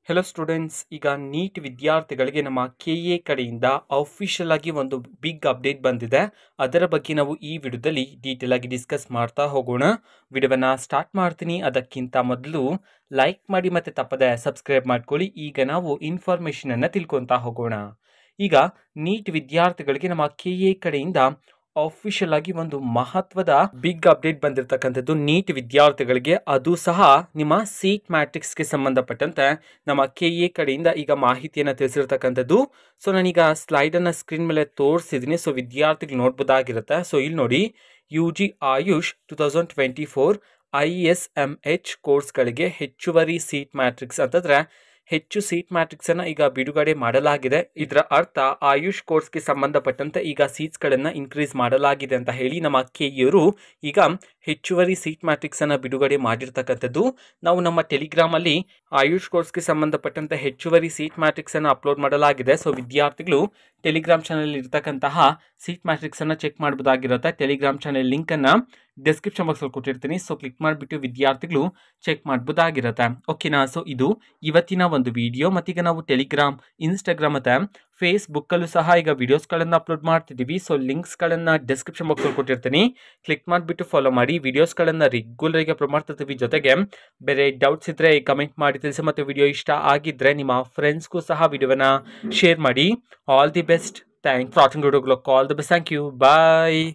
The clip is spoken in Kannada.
ಹೆಲೋ ಸ್ಟೂಡೆಂಟ್ಸ್, ಈಗ ನೀಟ್ ವಿದ್ಯಾರ್ಥಿಗಳಿಗೆ ನಮ್ಮ KA ಕಡೆಯಿಂದ ಅಫಿಷಿಯಲ್ ಆಗಿ ಒಂದು ಬಿಗ್ ಅಪ್ಡೇಟ್ ಬಂದಿದೆ. ಅದರ ಬಗ್ಗೆ ನಾವು ಈ ವಿಡಿಯೋದಲ್ಲಿ ಡೀಟೇಲ್ ಆಗಿ ಡಿಸ್ಕಸ್ ಮಾಡ್ತಾ ಹೋಗೋಣ. ವಿಡಿಯೋವನ್ನು ಸ್ಟಾರ್ಟ್ ಮಾಡ್ತೀನಿ. ಅದಕ್ಕಿಂತ ಮೊದಲು ಲೈಕ್ ಮಾಡಿ ಮತ್ತು ತಪ್ಪದೆ ಸಬ್ಸ್ಕ್ರೈಬ್ ಮಾಡ್ಕೊಳ್ಳಿ. ಈಗ ನಾವು ಇನ್ಫಾರ್ಮೇಷನ್ ಅನ್ನು ತಿಳ್ಕೊತಾ ಹೋಗೋಣ. ಈಗ ನೀಟ್ ವಿದ್ಯಾರ್ಥಿಗಳಿಗೆ ನಮ್ಮ KA ಕಡೆಯಿಂದ ಅಫಿಷಿಯಲ್ ಆಗಿ ಒಂದು ಮಹತ್ವದ ಬಿಗ್ ಅಪ್ಡೇಟ್ ಬಂದಿರತಕ್ಕಂಥದ್ದು ನೀಟ್ ವಿದ್ಯಾರ್ಥಿಗಳಿಗೆ. ಅದು ಸಹ ನಿಮ್ಮ ಸೀಟ್ ಮ್ಯಾಟ್ರಿಕ್ಸ್ಗೆ ಸಂಬಂಧಪಟ್ಟಂತೆ ನಮ್ಮ KA ಕಡೆಯಿಂದ ಈಗ ಮಾಹಿತಿಯನ್ನು ತಿಳಿಸಿರ್ತಕ್ಕಂಥದ್ದು. ಸೊ ನಾನೀಗ ಸ್ಲೈಡನ್ನು ಸ್ಕ್ರೀನ್ ಮೇಲೆ ತೋರಿಸಿದ್ದೀನಿ. ಸೊ ವಿದ್ಯಾರ್ಥಿಗಳು ನೋಡ್ಬೋದಾಗಿರುತ್ತೆ. ಸೊ ಇಲ್ಲಿ ನೋಡಿ, UG ಆಯುಷ್ 2024 ISMH ಕೋರ್ಸ್ಗಳಿಗೆ ಹೆಚ್ಚುವರಿ ಸೀಟ್ ಮ್ಯಾಟ್ರಿಕ್ಸ್ ಅಂತಂದ್ರೆ ಹೆಚ್ಚು ಸೀಟ್ ಮ್ಯಾಟ್ರಿಕ್ಸ್ ಅನ್ನ ಈಗ ಬಿಡುಗಡೆ ಮಾಡಲಾಗಿದೆ. ಇದರ ಅರ್ಥ ಆಯುಷ್ ಕೋರ್ಸ್ಗೆ ಸಂಬಂಧಪಟ್ಟಂತೆ ಈಗ ಸೀಟ್ಸ್ ಗಳನ್ನ ಇನ್ಕ್ರೀಸ್ ಮಾಡಲಾಗಿದೆ ಅಂತ ಹೇಳಿ ನಮ್ಮ KA ಈಗ ಹೆಚ್ಚುವರಿ ಸೀಟ್ ಮ್ಯಾಟ್ರಿಕ್ಸ್ ಅನ್ನ ಬಿಡುಗಡೆ ಮಾಡಿರ್ತಕ್ಕಂಥದ್ದು. ನಾವು ನಮ್ಮ ಟೆಲಿಗ್ರಾಮ್ ಅಲ್ಲಿ ಆಯುಷ್ ಕೋರ್ಸ್ಗೆ ಸಂಬಂಧಪಟ್ಟಂತೆ ಹೆಚ್ಚುವರಿ ಸೀಟ್ ಮ್ಯಾಟ್ರಿಕ್ಸ್ ಅನ್ನು ಅಪ್ಲೋಡ್ ಮಾಡಲಾಗಿದೆ. ಸೊ ವಿದ್ಯಾರ್ಥಿಗಳು ಟೆಲಿಗ್ರಾಮ್ ಚಾನಲ್ ಇರ್ತಕ್ಕಂತಹ ಸೀಟ್ ಮ್ಯಾಟ್ರಿಕ್ಸ್ ಅನ್ನ ಚೆಕ್ ಮಾಡಬಹುದಾಗಿರುತ್ತೆ. ಟೆಲಿಗ್ರಾಮ್ ಚಾನಲ್ ಲಿಂಕ್ ಅನ್ನ ಡಿಸ್ಕ್ರಿಪ್ಷನ್ ಬಾಕ್ಸ್ ಅಲ್ಲಿ ಕೊಟ್ಟಿರ್ತೀನಿ. ಸೊ ಕ್ಲಿಕ್ ಮಾಡಿಬಿಟ್ಟು ವಿದ್ಯಾರ್ಥಿಗಳು ಚೆಕ್ ಮಾಡಬಹುದಾಗಿರುತ್ತೆ. ಓಕೆನಾ? ಸೊ ಇದು ಇವತ್ತಿನ ಒಂದು ವಿಡಿಯೋ. ಮತ್ತೀಗ ನಾವು ಟೆಲಿಗ್ರಾಮ್, ಇನ್ಸ್ಟಾಗ್ರಾಮ್ ಮತ್ತೆ ಫೇಸ್ಬುಕ್ ಅಲ್ಲೂ ಸಹ ಈಗ ವಿಡಿಯೋಸ್ಗಳನ್ನು ಅಪ್ಲೋಡ್ ಮಾಡ್ತಿದ್ದೀವಿ. ಸೊ ಲಿಂಕ್ಸ್ಗಳನ್ನು ಡಿಸ್ಕ್ರಿಪ್ಷನ್ ಬಾಕ್ಸ್ ಅಲ್ಲಿ ಕೊಟ್ಟಿರ್ತೀನಿ. ಕ್ಲಿಕ್ ಮಾಡಿಬಿಟ್ಟು ಫಾಲೋ ಮಾಡಿ. ವಿಡಿಯೋಸ್ಗಳನ್ನು ರೆಗ್ಯುಲರ್ ಆಗಿ ಅಪ್ಲೋಡ್ ಮಾಡ್ತಿರ್ತೀವಿ. ಜೊತೆಗೆ ಬೇರೆ ಡೌಟ್ಸ್ ಇದ್ರೆ ಕಮೆಂಟ್ ಮಾಡಿ ತಿಳಿಸಿ. ಮತ್ತು ವಿಡಿಯೋ ಇಷ್ಟ ಆಗಿದ್ರೆ ನಿಮ್ಮ ಫ್ರೆಂಡ್ಸ್ಗೂ ಸಹ ವಿಡಿಯೋನ ಶೇರ್ ಮಾಡಿ. All the best. Thank for watching video. All the best. Thank you. Bye.